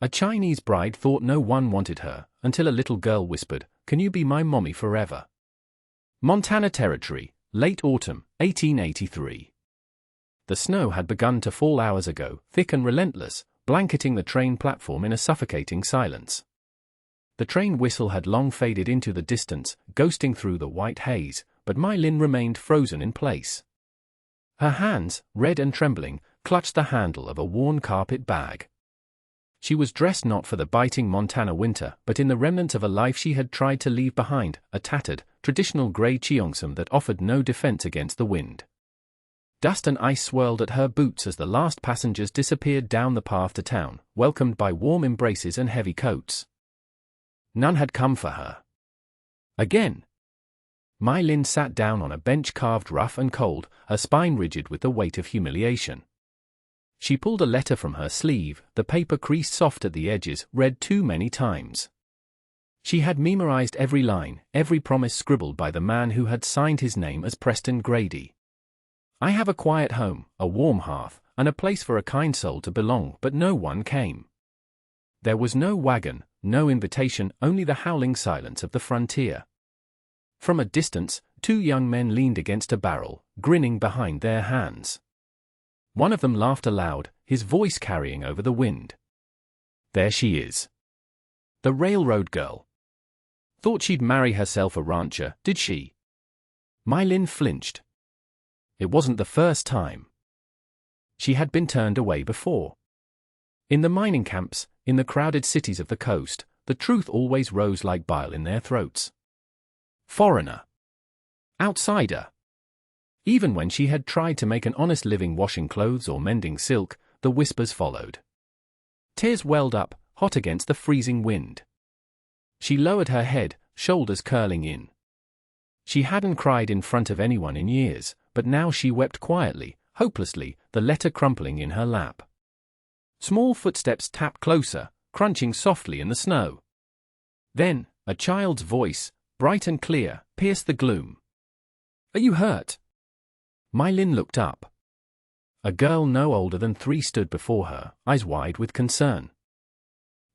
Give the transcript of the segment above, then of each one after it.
A Chinese bride thought no one wanted her, until a little girl whispered, "Can you be my mommy forever?" Montana Territory, late autumn, 1883. The snow had begun to fall hours ago, thick and relentless, blanketing the train platform in a suffocating silence. The train whistle had long faded into the distance, ghosting through the white haze, but My Lin remained frozen in place. Her hands, red and trembling, clutched the handle of a worn carpet bag. She was dressed not for the biting Montana winter, but in the remnants of a life she had tried to leave behind, a tattered, traditional grey cheongsam that offered no defense against the wind. Dust and ice swirled at her boots as the last passengers disappeared down the path to town, welcomed by warm embraces and heavy coats. None had come for her. Again. My Lin sat down on a bench carved rough and cold, her spine rigid with the weight of humiliation. She pulled a letter from her sleeve, the paper creased soft at the edges, read too many times. She had memorized every line, every promise scribbled by the man who had signed his name as Preston Grady. "I have a quiet home, a warm hearth, and a place for a kind soul to belong," but no one came. There was no wagon, no invitation, only the howling silence of the frontier. From a distance, two young men leaned against a barrel, grinning behind their hands. One of them laughed aloud, his voice carrying over the wind. "There she is. The railroad girl. Thought she'd marry herself a rancher, did she?" My Lin flinched. It wasn't the first time. She had been turned away before. In the mining camps, in the crowded cities of the coast, the truth always rose like bile in their throats. Foreigner. Outsider. Even when she had tried to make an honest living washing clothes or mending silk, the whispers followed. Tears welled up, hot against the freezing wind. She lowered her head, shoulders curling in. She hadn't cried in front of anyone in years, but now she wept quietly, hopelessly, the letter crumpling in her lap. Small footsteps tapped closer, crunching softly in the snow. Then, a child's voice, bright and clear, pierced the gloom. "Are you hurt?" My Lin looked up. A girl no older than 3 stood before her, eyes wide with concern.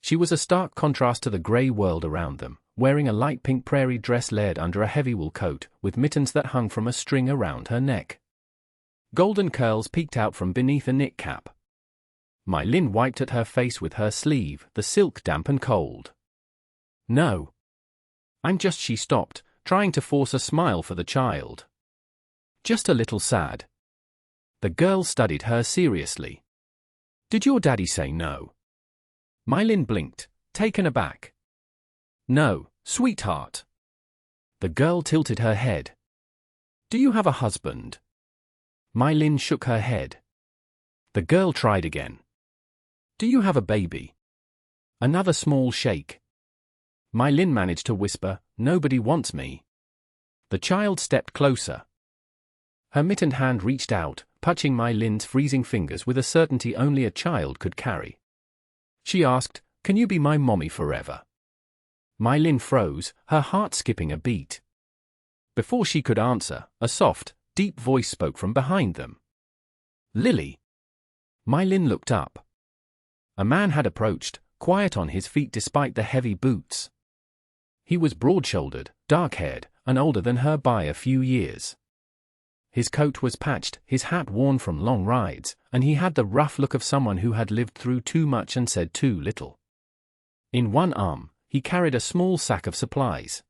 She was a stark contrast to the grey world around them, wearing a light pink prairie dress layered under a heavy wool coat, with mittens that hung from a string around her neck. Golden curls peeked out from beneath a knit cap. My Lin wiped at her face with her sleeve, the silk damp and cold. "No. I'm just," she stopped, trying to force a smile for the child. "Just a little sad." The girl studied her seriously. "Did your daddy say no?" My Lin blinked, taken aback. "No, sweetheart." The girl tilted her head. "Do you have a husband?" My Lin shook her head. The girl tried again. "Do you have a baby?" Another small shake. My Lin managed to whisper, "Nobody wants me." The child stepped closer. Her mittened hand reached out, touching My Lin's freezing fingers with a certainty only a child could carry. She asked, "Can you be my mommy forever?" My Lin froze, her heart skipping a beat. Before she could answer, a soft, deep voice spoke from behind them. "Lily." My Lin looked up. A man had approached, quiet on his feet despite the heavy boots. He was broad-shouldered, dark-haired, and older than her by a few years. His coat was patched, his hat worn from long rides, and he had the rough look of someone who had lived through too much and said too little. In one arm, he carried a small sack of supplies.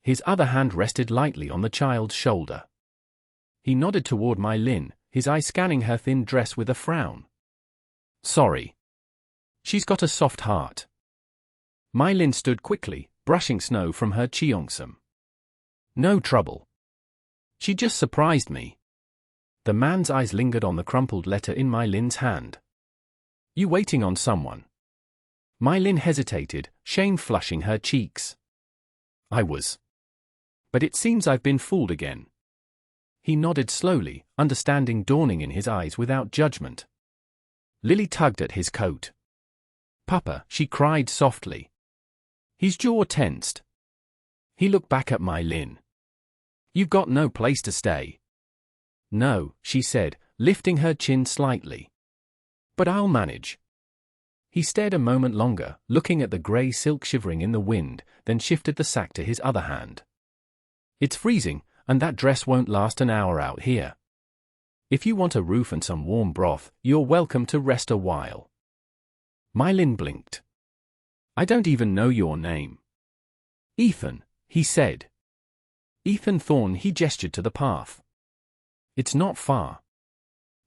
His other hand rested lightly on the child's shoulder. He nodded toward My Lin, his eye scanning her thin dress with a frown. "Sorry. She's got a soft heart." My Lin stood quickly, brushing snow from her cheongsam. "No trouble. She just surprised me." The man's eyes lingered on the crumpled letter in My Lin's hand. "You waiting on someone?" My Lin hesitated, shame flushing her cheeks. "I was. But it seems I've been fooled again." He nodded slowly, understanding dawning in his eyes without judgment. Lily tugged at his coat. "Papa," she cried softly. His jaw tensed. He looked back at My Lin. "You've got no place to stay." "No," she said, lifting her chin slightly. "But I'll manage." He stared a moment longer, looking at the grey silk shivering in the wind, then shifted the sack to his other hand. It's freezing, and that dress won't last an hour out here. If you want a roof and some warm broth, you're welcome to rest a while. Mylin blinked. I don't even know your name. Ethan, he said. Ethan Thorne, he gestured to the path. It's not far.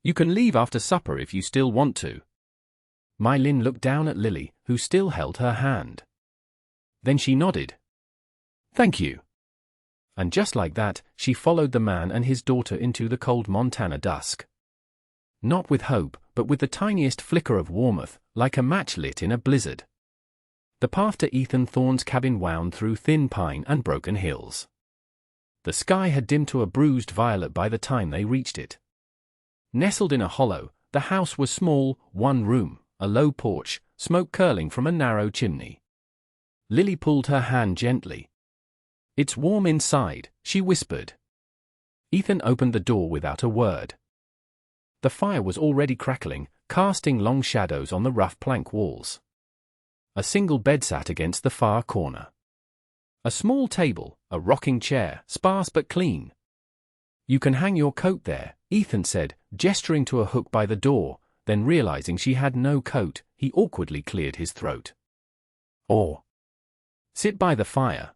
You can leave after supper if you still want to. Mylin looked down at Lily, who still held her hand. Then she nodded. Thank you. And just like that, she followed the man and his daughter into the cold Montana dusk. Not with hope, but with the tiniest flicker of warmth, like a match lit in a blizzard. The path to Ethan Thorne's cabin wound through thin pine and broken hills. The sky had dimmed to a bruised violet by the time they reached it. Nestled in a hollow, the house was small, one room, a low porch, smoke curling from a narrow chimney. Lily pulled her hand gently. It's warm inside, she whispered. Ethan opened the door without a word. The fire was already crackling, casting long shadows on the rough plank walls. A single bed sat against the far corner. A small table, a rocking chair, sparse but clean. You can hang your coat there, Ethan said, gesturing to a hook by the door, then realizing she had no coat, he awkwardly cleared his throat. Or sit by the fire.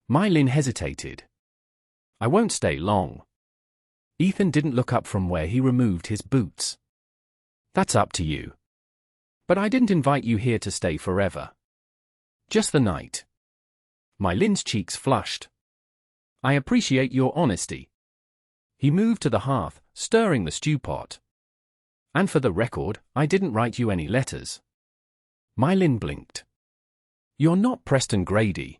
Mylin hesitated. I won't stay long. Ethan didn't look up from where he removed his boots. That's up to you. But I didn't invite you here to stay forever. Just the night. Mylin's cheeks flushed. I appreciate your honesty. He moved to the hearth, stirring the stew pot. And for the record, I didn't write you any letters. Mylin blinked. You're not Preston Grady.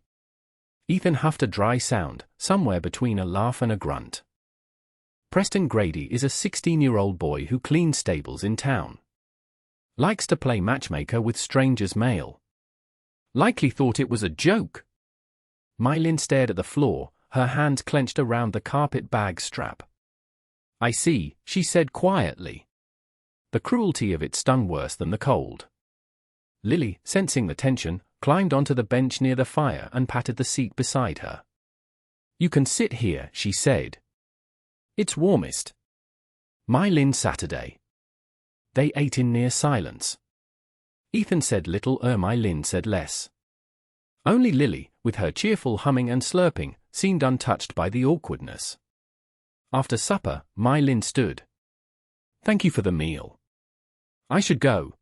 Ethan huffed a dry sound, somewhere between a laugh and a grunt. Preston Grady is a 16-year-old boy who cleans stables in town. Likes to play matchmaker with strangers male. Likely thought it was a joke. Mylin stared at the floor, her hands clenched around the carpet bag strap. I see, she said quietly. The cruelty of it stung worse than the cold. Lily, sensing the tension, climbed onto the bench near the fire and patted the seat beside her. You can sit here, she said. It's warmest. Mylin Saturday. They ate in near silence. Ethan said little, Mylin said less. Only Lily, with her cheerful humming and slurping, seemed untouched by the awkwardness. After supper, Mylin stood. Thank you for the meal. I should go.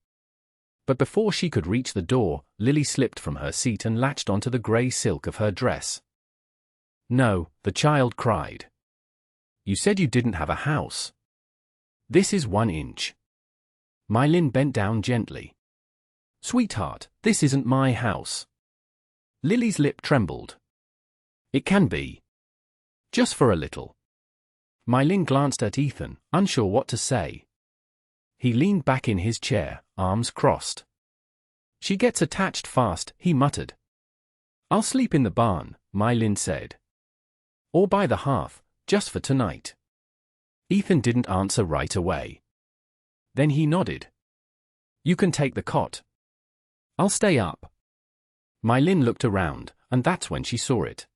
But before she could reach the door, Lily slipped from her seat and latched onto the grey silk of her dress. No, the child cried. You said you didn't have a house. This is 1 inch. Mylin bent down gently. Sweetheart, this isn't my house. Lily's lip trembled. It can be. Just for a little. Mylin glanced at Ethan, unsure what to say. He leaned back in his chair, arms crossed. She gets attached fast, he muttered. I'll sleep in the barn, Mylin said. Or by the hearth, just for tonight. Ethan didn't answer right away. Then he nodded. You can take the cot. I'll stay up. Mylin looked around, and that's when she saw it.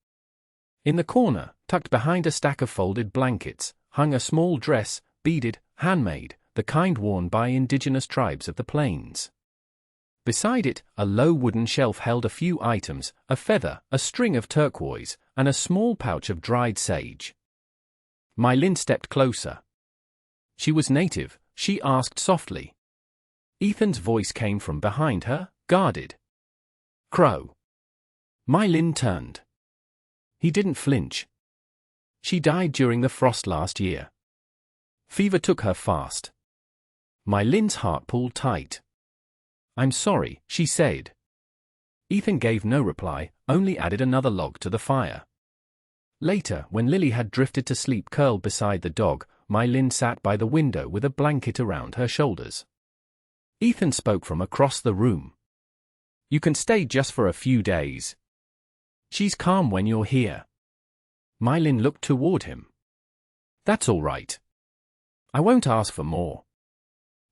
In the corner, tucked behind a stack of folded blankets, hung a small dress, beaded, handmade, the kind worn by indigenous tribes of the plains. Beside it, a low wooden shelf held a few items, a feather, a string of turquoise, and a small pouch of dried sage. Mylin stepped closer. She was native, she asked softly. Ethan's voice came from behind her, guarded. Crow. Mylin turned. He didn't flinch. She died during the frost last year. Fever took her fast. Mylin's heart pulled tight. I'm sorry, she said. Ethan gave no reply, only added another log to the fire. Later, when Lily had drifted to sleep curled beside the dog, Mylin sat by the window with a blanket around her shoulders. Ethan spoke from across the room. You can stay just for a few days. She's calm when you're here. Mylin looked toward him. That's all right. I won't ask for more.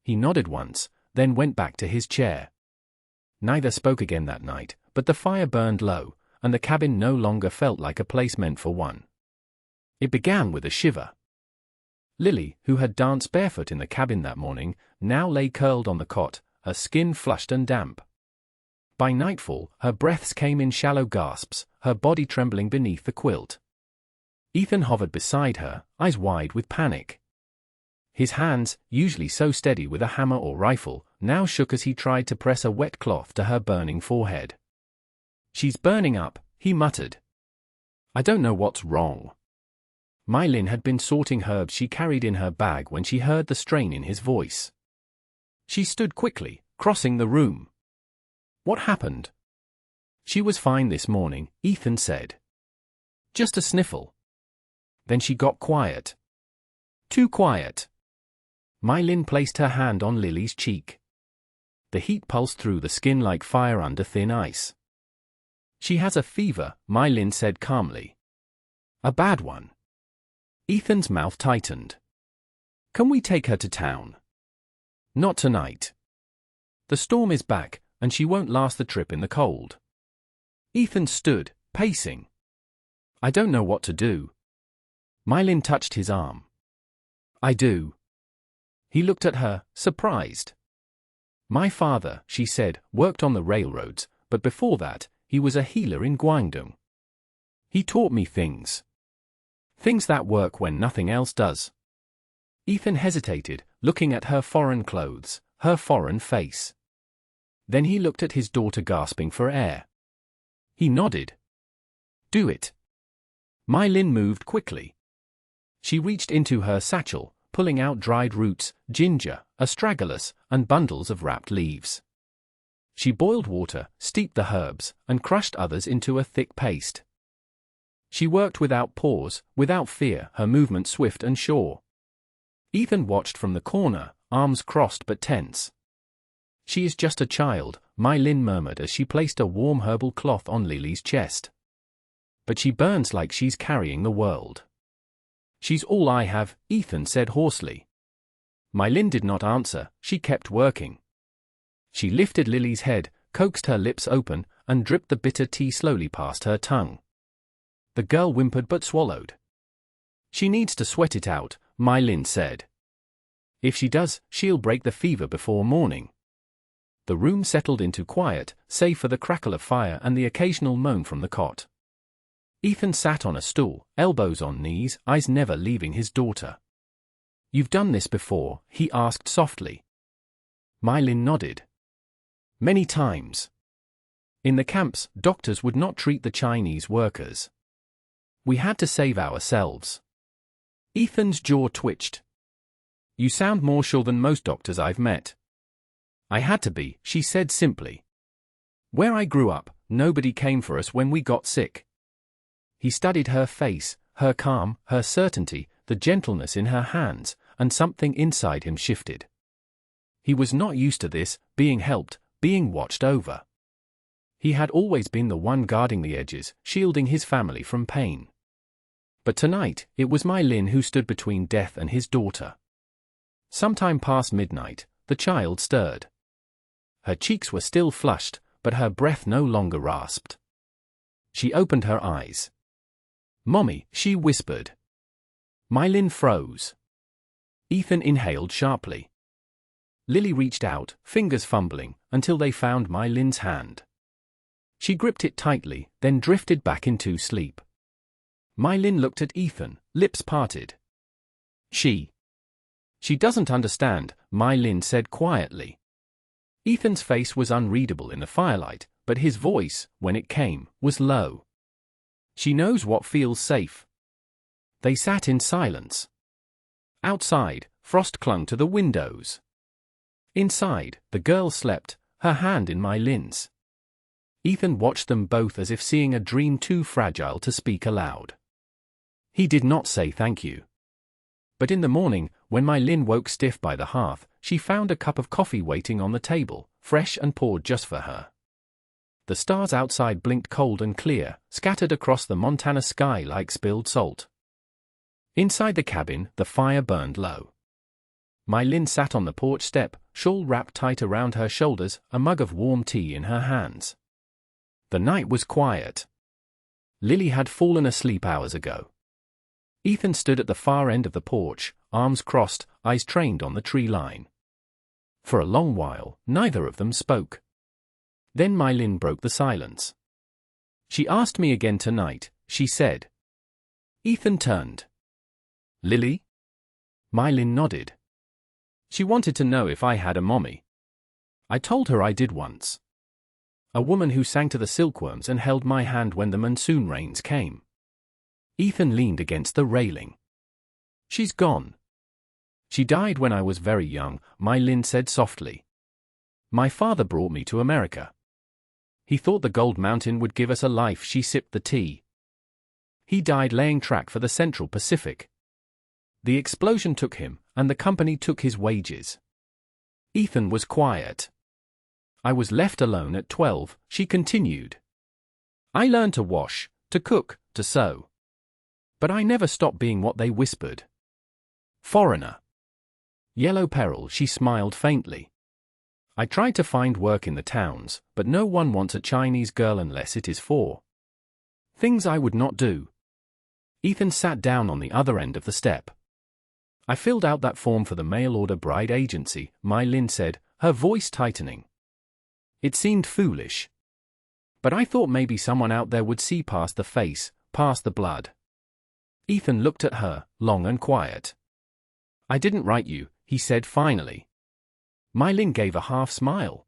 He nodded once, then went back to his chair. Neither spoke again that night, but the fire burned low, and the cabin no longer felt like a place meant for one. It began with a shiver. Lily, who had danced barefoot in the cabin that morning, now lay curled on the cot, her skin flushed and damp. By nightfall, her breaths came in shallow gasps, her body trembling beneath the quilt. Ethan hovered beside her, eyes wide with panic. His hands, usually so steady with a hammer or rifle, now shook as he tried to press a wet cloth to her burning forehead. "She's burning up," he muttered. "I don't know what's wrong." Mylin had been sorting herbs she carried in her bag when she heard the strain in his voice. She stood quickly, crossing the room. "What happened?" "She was fine this morning," Ethan said. "Just a sniffle." Then she got quiet. Too quiet. Mylin placed her hand on Lily's cheek. The heat pulsed through the skin like fire under thin ice. "She has a fever," Mylin said calmly. "A bad one." Ethan's mouth tightened. "Can we take her to town?" "Not tonight. The storm is back, and she won't last the trip in the cold." Ethan stood, pacing. "I don't know what to do." Mylin touched his arm. "I do." He looked at her, surprised. "My father," she said, "worked on the railroads, but before that, he was a healer in Guangdong. He taught me things. Things that work when nothing else does." Ethan hesitated, looking at her foreign clothes, her foreign face. Then he looked at his daughter gasping for air. He nodded. "Do it." Mylin moved quickly. She reached into her satchel, pulling out dried roots, ginger, astragalus, and bundles of wrapped leaves. She boiled water, steeped the herbs, and crushed others into a thick paste. She worked without pause, without fear, her movement swift and sure. Ethan watched from the corner, arms crossed but tense. "She is just a child," Mylin murmured as she placed a warm herbal cloth on Lily's chest. "But she burns like she's carrying the world." "She's all I have," Ethan said hoarsely. Mylin did not answer, she kept working. She lifted Lily's head, coaxed her lips open, and dripped the bitter tea slowly past her tongue. The girl whimpered but swallowed. "She needs to sweat it out," Mylin said. "If she does, she'll break the fever before morning." The room settled into quiet, save for the crackle of fire and the occasional moan from the cot. Ethan sat on a stool, elbows on knees, eyes never leaving his daughter. "You've done this before?" he asked softly. Mylin nodded. "Many times. In the camps, doctors would not treat the Chinese workers. We had to save ourselves." Ethan's jaw twitched. "You sound more sure than most doctors I've met." "I had to be," she said simply. "Where I grew up, nobody came for us when we got sick." He studied her face, her calm, her certainty, the gentleness in her hands, and something inside him shifted. He was not used to this, being helped, being watched over. He had always been the one guarding the edges, shielding his family from pain. But tonight, it was Mylin who stood between death and his daughter. Sometime past midnight, the child stirred. Her cheeks were still flushed, but her breath no longer rasped. She opened her eyes. "Mommy," she whispered. Mylin froze. Ethan inhaled sharply. Lily reached out, fingers fumbling, until they found Mylin's hand. She gripped it tightly, then drifted back into sleep. Mylin looked at Ethan, lips parted. She doesn't understand," Mylin said quietly. Ethan's face was unreadable in the firelight, but his voice, when it came, was low. "She knows what feels safe." They sat in silence. Outside, frost clung to the windows. Inside, the girl slept, her hand in Mylin's. Ethan watched them both as if seeing a dream too fragile to speak aloud. He did not say thank you. But in the morning, when Mylin woke stiff by the hearth, she found a cup of coffee waiting on the table, fresh and poured just for her. The stars outside blinked cold and clear, scattered across the Montana sky like spilled salt. Inside the cabin, the fire burned low. Lynn sat on the porch step, shawl wrapped tight around her shoulders, a mug of warm tea in her hands. The night was quiet. Lily had fallen asleep hours ago. Ethan stood at the far end of the porch, arms crossed, eyes trained on the tree line. For a long while, neither of them spoke. Then Lynn broke the silence. "She asked me again tonight," she said. Ethan turned. "Lily?" Lynn nodded. "She wanted to know if I had a mommy. I told her I did once. A woman who sang to the silkworms and held my hand when the monsoon rains came." Ethan leaned against the railing. "She's gone. She died when I was very young," Lynn said softly. "My father brought me to America. He thought the Gold Mountain would give us a life." She sipped the tea. "He died laying track for the Central Pacific. The explosion took him, and the company took his wages." Ethan was quiet. "I was left alone at 12, she continued. "I learned to wash, to cook, to sew. But I never stopped being what they whispered. Foreigner. Yellow peril." She smiled faintly. "I tried to find work in the towns, but no one wants a Chinese girl unless it is for things I would not do." Ethan sat down on the other end of the step. "I filled out that form for the mail-order bride agency," Lynn said, her voice tightening. "It seemed foolish. But I thought maybe someone out there would see past the face, past the blood." Ethan looked at her, long and quiet. "I didn't write you," he said finally. Lynn gave a half smile.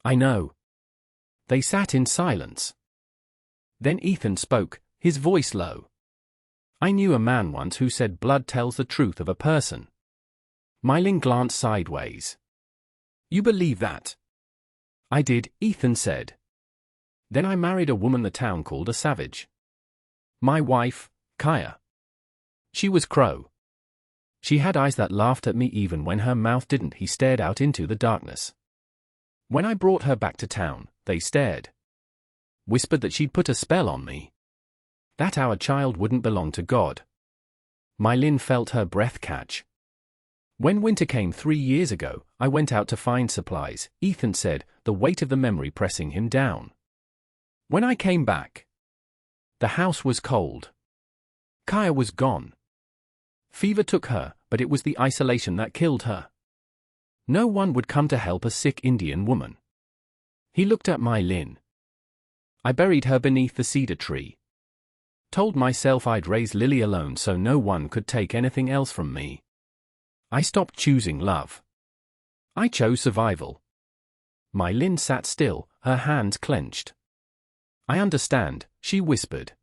"I know." They sat in silence. Then Ethan spoke, his voice low. "I knew a man once who said blood tells the truth of a person." Lynn glanced sideways. "You believe that?" "I did," Ethan said. "Then I married a woman the town called a savage. My wife, Kaya. She was Crow. She had eyes that laughed at me even when her mouth didn't." He stared out into the darkness. "When I brought her back to town, they stared. Whispered that she'd put a spell on me. That our child wouldn't belong to God." Lynn felt her breath catch. "When winter came 3 years ago, I went out to find supplies," Ethan said, the weight of the memory pressing him down. "When I came back, the house was cold. Kaya was gone. Fever took her, but it was the isolation that killed her. No one would come to help a sick Indian woman." He looked at Lynn. "I buried her beneath the cedar tree. Told myself I'd raise Lily alone so no one could take anything else from me. I stopped choosing love. I chose survival." Lynn sat still, her hands clenched. "I understand," she whispered.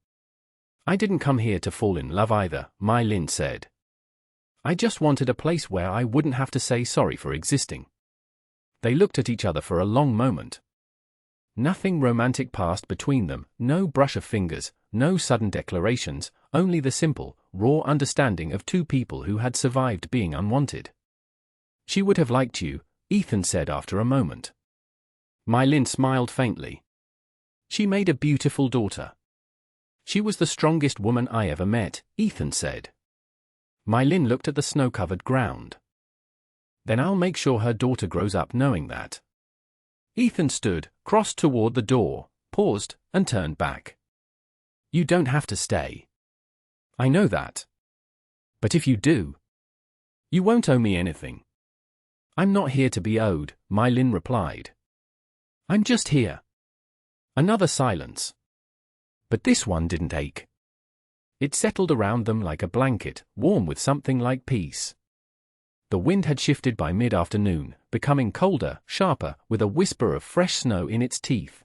"I didn't come here to fall in love either," Lynn said. "I just wanted a place where I wouldn't have to say sorry for existing." They looked at each other for a long moment. Nothing romantic passed between them, no brush of fingers, no sudden declarations, only the simple, raw understanding of two people who had survived being unwanted. "She would have liked you," Ethan said after a moment. Lynn smiled faintly. "She made a beautiful daughter." "She was the strongest woman I ever met," Ethan said. Lynn looked at the snow-covered ground. "Then I'll make sure her daughter grows up knowing that." Ethan stood, crossed toward the door, paused, and turned back. "You don't have to stay. I know that. But if you do, you won't owe me anything." "I'm not here to be owed," Lynn replied. "I'm just here." Another silence. But this one didn't ache. It settled around them like a blanket, warm with something like peace. The wind had shifted by mid-afternoon, becoming colder, sharper, with a whisper of fresh snow in its teeth.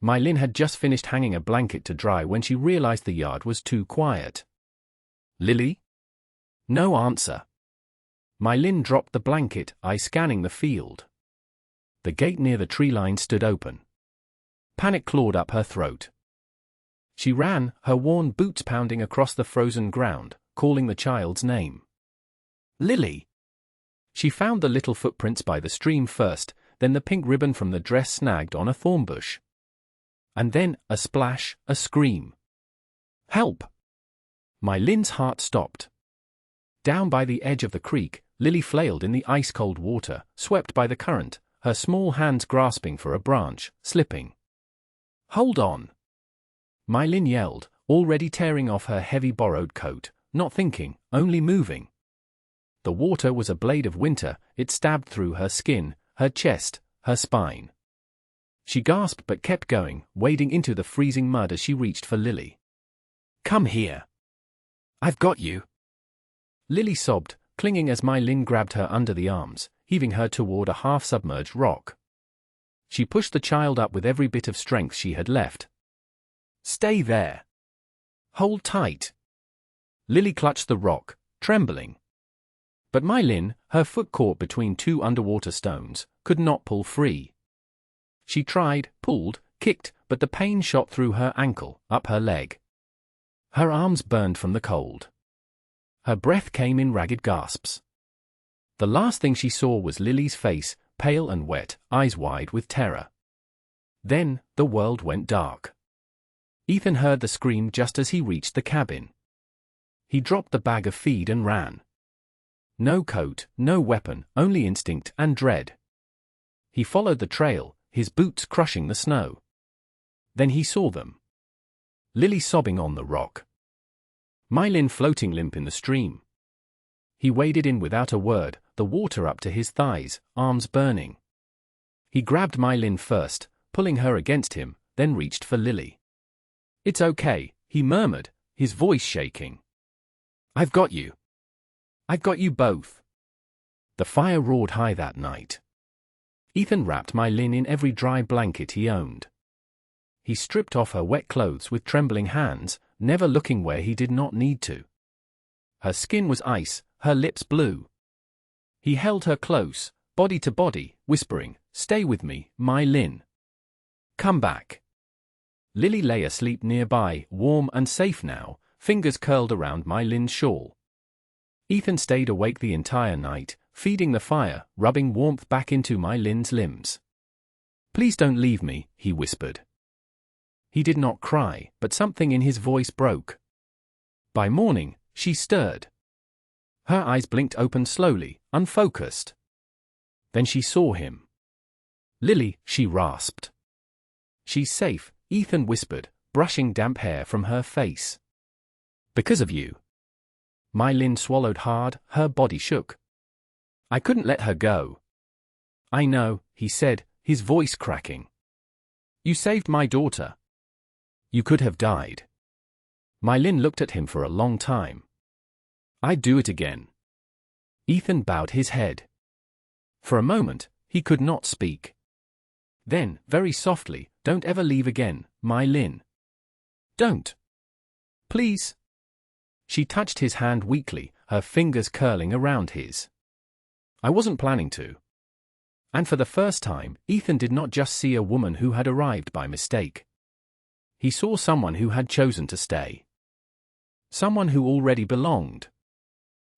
Lynn had just finished hanging a blanket to dry when she realized the yard was too quiet. "Lily?" No answer. Lynn dropped the blanket, eyes scanning the field. The gate near the tree line stood open. Panic clawed up her throat. She ran, her worn boots pounding across the frozen ground, calling the child's name. "Lily!" She found the little footprints by the stream first, then the pink ribbon from the dress snagged on a thorn bush. And then, a splash, a scream. "Help!" Lynn's heart stopped. Down by the edge of the creek, Lily flailed in the ice-cold water, swept by the current, her small hands grasping for a branch, slipping. "Hold on!" My Lin yelled, already tearing off her heavy borrowed coat, not thinking, only moving. The water was a blade of winter, it stabbed through her skin, her chest, her spine. She gasped but kept going, wading into the freezing mud as she reached for Lily. "Come here. I've got you." Lily sobbed, clinging as My Lin grabbed her under the arms, heaving her toward a half-submerged rock. She pushed the child up with every bit of strength she had left. "Stay there. Hold tight." Lily clutched the rock, trembling. But My Lin, her foot caught between two underwater stones, could not pull free. She tried, pulled, kicked, but the pain shot through her ankle, up her leg. Her arms burned from the cold. Her breath came in ragged gasps. The last thing she saw was Lily's face, pale and wet, eyes wide with terror. Then, the world went dark. Ethan heard the scream just as he reached the cabin. He dropped the bag of feed and ran. No coat, no weapon, only instinct and dread. He followed the trail, his boots crushing the snow. Then he saw them. Lily sobbing on the rock. My Lin floating limp in the stream. He waded in without a word, the water up to his thighs, arms burning. He grabbed My Lin first, pulling her against him, then reached for Lily. "It's okay," he murmured, his voice shaking. "I've got you. I've got you both." The fire roared high that night. Ethan wrapped My Lin in every dry blanket he owned. He stripped off her wet clothes with trembling hands, never looking where he did not need to. Her skin was ice, her lips blue. He held her close, body to body, whispering, "Stay with me, My Lin. Come back." Lily lay asleep nearby, warm and safe now, fingers curled around My Lin's shawl. Ethan stayed awake the entire night, feeding the fire, rubbing warmth back into My Lin's limbs. "Please don't leave me," he whispered. He did not cry, but something in his voice broke. By morning, she stirred. Her eyes blinked open slowly, unfocused. Then she saw him. "Lily," she rasped. "She's safe," Ethan whispered, brushing damp hair from her face. "Because of you." My Lin swallowed hard, her body shook. "I couldn't let her go." "I know," he said, his voice cracking. "You saved my daughter. You could have died." My Lin looked at him for a long time. "I'd do it again." Ethan bowed his head. For a moment, he could not speak. Then, very softly, "Don't ever leave again, My Lin. Don't. Please." She touched his hand weakly, her fingers curling around his. "I wasn't planning to." And for the first time, Ethan did not just see a woman who had arrived by mistake. He saw someone who had chosen to stay. Someone who already belonged.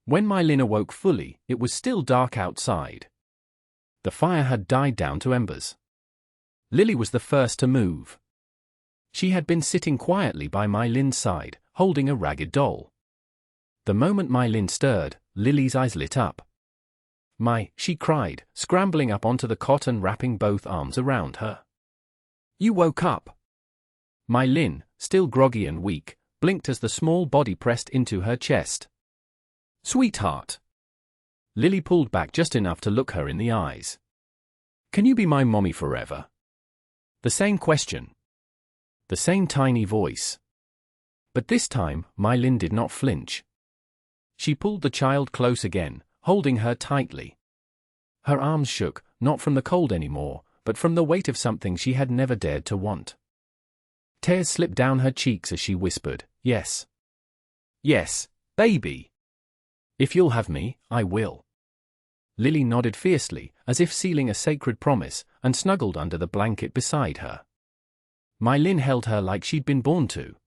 When My Lin awoke fully, it was still dark outside. The fire had died down to embers. Lily was the first to move. She had been sitting quietly by My Lin's side, holding a ragged doll. The moment My Lin stirred, Lily's eyes lit up. She cried, scrambling up onto the cot and wrapping both arms around her. "You woke up." My Lin, still groggy and weak, blinked as the small body pressed into her chest. "Sweetheart." Lily pulled back just enough to look her in the eyes. "Can you be my mommy forever?" The same question. The same tiny voice. But this time, My Lin did not flinch. She pulled the child close again, holding her tightly. Her arms shook, not from the cold anymore, but from the weight of something she had never dared to want. Tears slipped down her cheeks as she whispered, "Yes. Yes, baby. If you'll have me, I will." Lily nodded fiercely, as if sealing a sacred promise, and snuggled under the blanket beside her. My Lin held her like she'd been born to.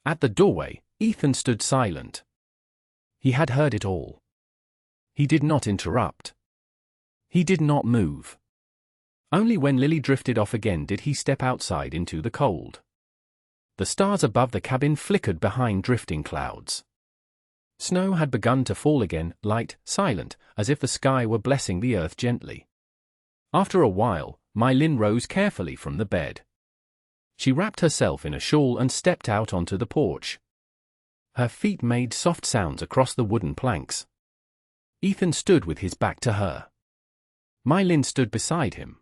At the doorway, Ethan stood silent. He had heard it all. He did not interrupt. He did not move. Only when Lily drifted off again did he step outside into the cold. The stars above the cabin flickered behind drifting clouds. Snow had begun to fall again, light, silent, as if the sky were blessing the earth gently. After a while, My Lin rose carefully from the bed. She wrapped herself in a shawl and stepped out onto the porch. Her feet made soft sounds across the wooden planks. Ethan stood with his back to her. My Lin stood beside him.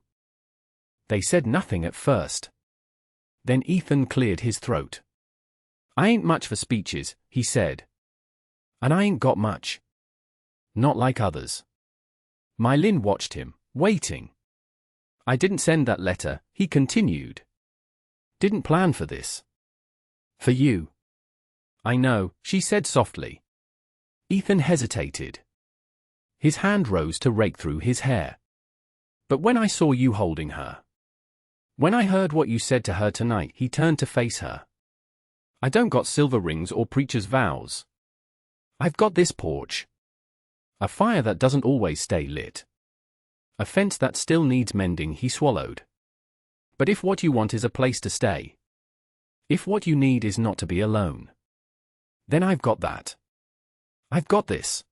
They said nothing at first. Then Ethan cleared his throat. "I ain't much for speeches," he said. "And I ain't got much. Not like others." My Lin watched him, waiting. "I didn't send that letter," he continued. "Didn't plan for this. For you." "I know," she said softly. Ethan hesitated. His hand rose to rake through his hair. "But when I saw you holding her. When I heard what you said to her tonight," he turned to face her. "I don't got silver rings or preacher's vows. I've got this porch. A fire that doesn't always stay lit. A fence that still needs mending," he swallowed. "But if what you want is a place to stay, if what you need is not to be alone, then I've got that. I've got this.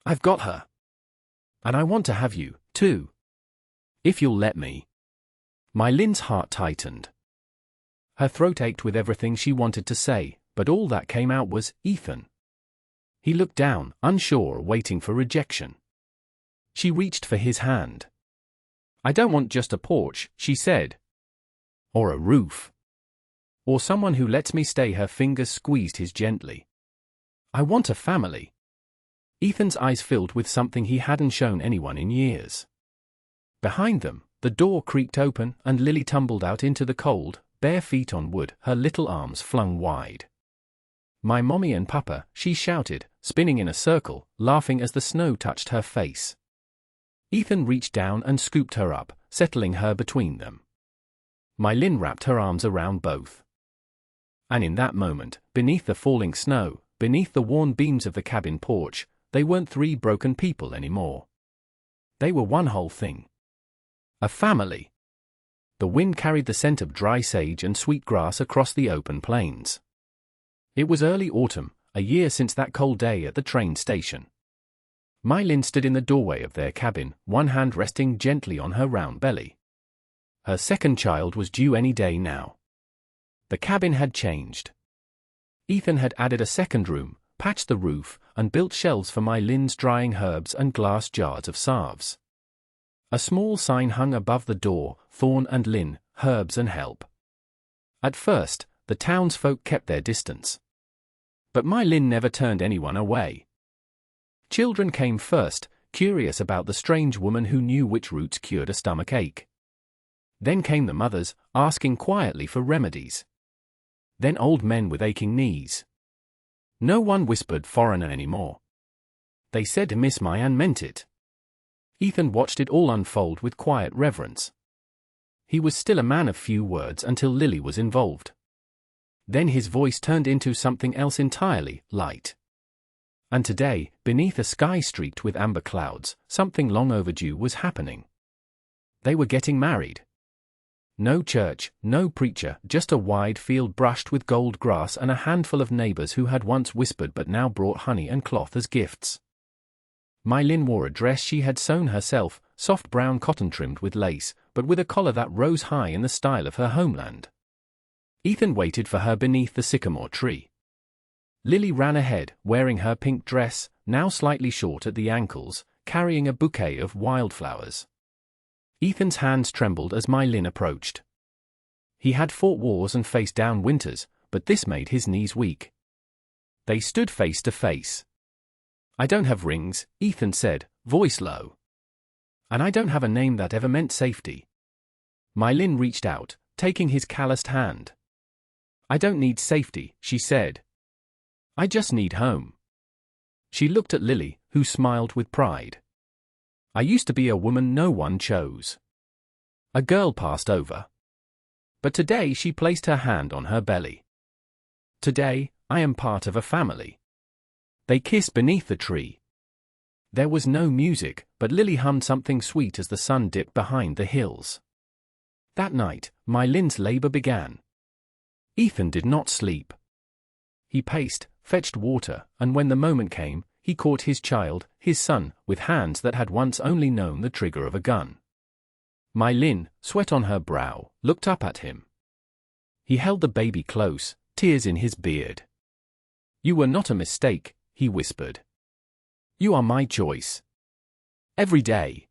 I've got her. And I want to have you, too. If you'll let me." My Lin's heart tightened. Her throat ached with everything she wanted to say, but all that came out was, "Ethan." He looked down, unsure, waiting for rejection. She reached for his hand. "I don't want just a porch," she said. "Or a roof. Or someone who lets me stay." Her fingers squeezed his gently. "I want a family." Ethan's eyes filled with something he hadn't shown anyone in years. Behind them, the door creaked open and Lily tumbled out into the cold, bare feet on wood, her little arms flung wide. "My mommy and papa," she shouted, spinning in a circle, laughing as the snow touched her face. Ethan reached down and scooped her up, settling her between them. My Lin wrapped her arms around both. And in that moment, beneath the falling snow, beneath the worn beams of the cabin porch, they weren't three broken people anymore. They were one whole thing. A family. The wind carried the scent of dry sage and sweet grass across the open plains. It was early autumn, a year since that cold day at the train station. My Lin stood in the doorway of their cabin, one hand resting gently on her round belly. Her second child was due any day now. The cabin had changed. Ethan had added a second room, patched the roof, and built shelves for My Lin's drying herbs and glass jars of salves. A small sign hung above the door, "Thorn and Lin, Herbs and Help." At first, the townsfolk kept their distance. But My Lin never turned anyone away. Children came first, curious about the strange woman who knew which roots cured a stomach ache. Then came the mothers, asking quietly for remedies. Then old men with aching knees. No one whispered "foreigner" anymore. They said Miss My and meant it. Ethan watched it all unfold with quiet reverence. He was still a man of few words until Lily was involved. Then his voice turned into something else entirely, light. And today, beneath a sky streaked with amber clouds, something long overdue was happening. They were getting married. No church, no preacher, just a wide field brushed with gold grass and a handful of neighbors who had once whispered but now brought honey and cloth as gifts. My Lin wore a dress she had sewn herself, soft brown cotton trimmed with lace, but with a collar that rose high in the style of her homeland. Ethan waited for her beneath the sycamore tree. Lily ran ahead, wearing her pink dress, now slightly short at the ankles, carrying a bouquet of wildflowers. Ethan's hands trembled as My Lin approached. He had fought wars and faced down winters, but this made his knees weak. They stood face to face. "I don't have rings," Ethan said, voice low. "And I don't have a name that ever meant safety." My Lin reached out, taking his calloused hand. "I don't need safety," she said. "I just need home." She looked at Lily, who smiled with pride. "I used to be a woman no one chose. A girl passed over. But today," she placed her hand on her belly. "Today, I am part of a family." They kissed beneath the tree. There was no music, but Lily hummed something sweet as the sun dipped behind the hills. That night, My Lin's labor began. Ethan did not sleep. He paced, fetched water, and when the moment came, he caught his child, his son, with hands that had once only known the trigger of a gun. My Lin, sweat on her brow, looked up at him. He held the baby close, tears in his beard. "You were not a mistake," he whispered. "You are my choice. Every day."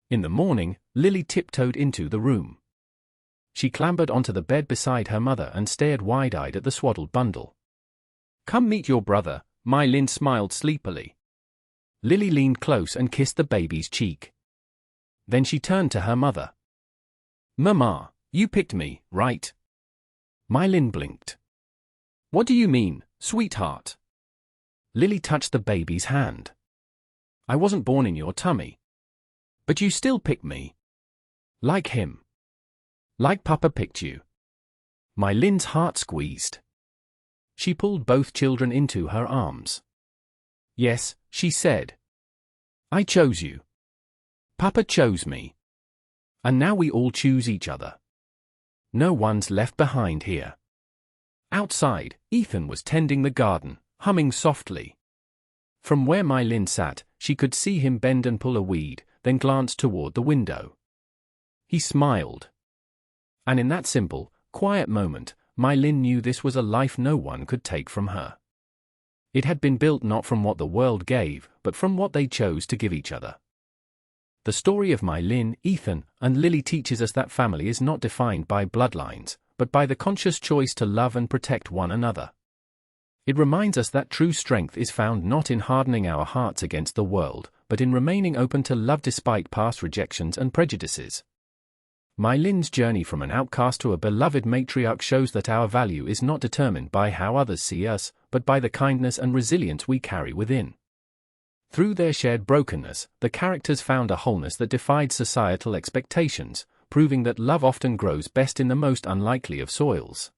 In the morning, Lily tiptoed into the room. She clambered onto the bed beside her mother and stared wide-eyed at the swaddled bundle. "Come meet your brother," My Lin smiled sleepily. Lily leaned close and kissed the baby's cheek. Then she turned to her mother. "Mama, you picked me, right?" My Lin blinked. "What do you mean, sweetheart?" Lily touched the baby's hand. "I wasn't born in your tummy. But you still picked me. Like him. Like Papa picked you." My Lin's heart squeezed. She pulled both children into her arms. "Yes," she said. "I chose you. Papa chose me. And now we all choose each other. No one's left behind here." Outside, Ethan was tending the garden, humming softly. From where My Lin sat, she could see him bend and pull a weed, then glance toward the window. He smiled. And in that simple, quiet moment, My Lin knew this was a life no one could take from her. It had been built not from what the world gave, but from what they chose to give each other. The story of My Lin, Ethan, and Lily teaches us that family is not defined by bloodlines, but by the conscious choice to love and protect one another. It reminds us that true strength is found not in hardening our hearts against the world, but in remaining open to love despite past rejections and prejudices. My Lin's journey from an outcast to a beloved matriarch shows that our value is not determined by how others see us, but by the kindness and resilience we carry within. Through their shared brokenness, the characters found a wholeness that defied societal expectations, proving that love often grows best in the most unlikely of soils.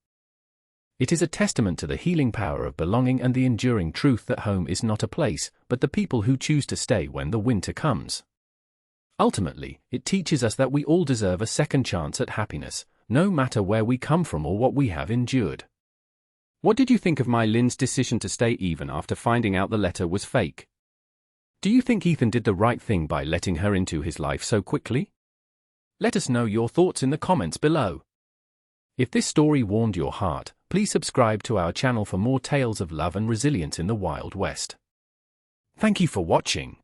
It is a testament to the healing power of belonging and the enduring truth that home is not a place, but the people who choose to stay when the winter comes. Ultimately, it teaches us that we all deserve a second chance at happiness, no matter where we come from or what we have endured. What did you think of My Lin's decision to stay even after finding out the letter was fake? Do you think Ethan did the right thing by letting her into his life so quickly? Let us know your thoughts in the comments below. If this story warmed your heart, please subscribe to our channel for more tales of love and resilience in the Wild West. Thank you for watching.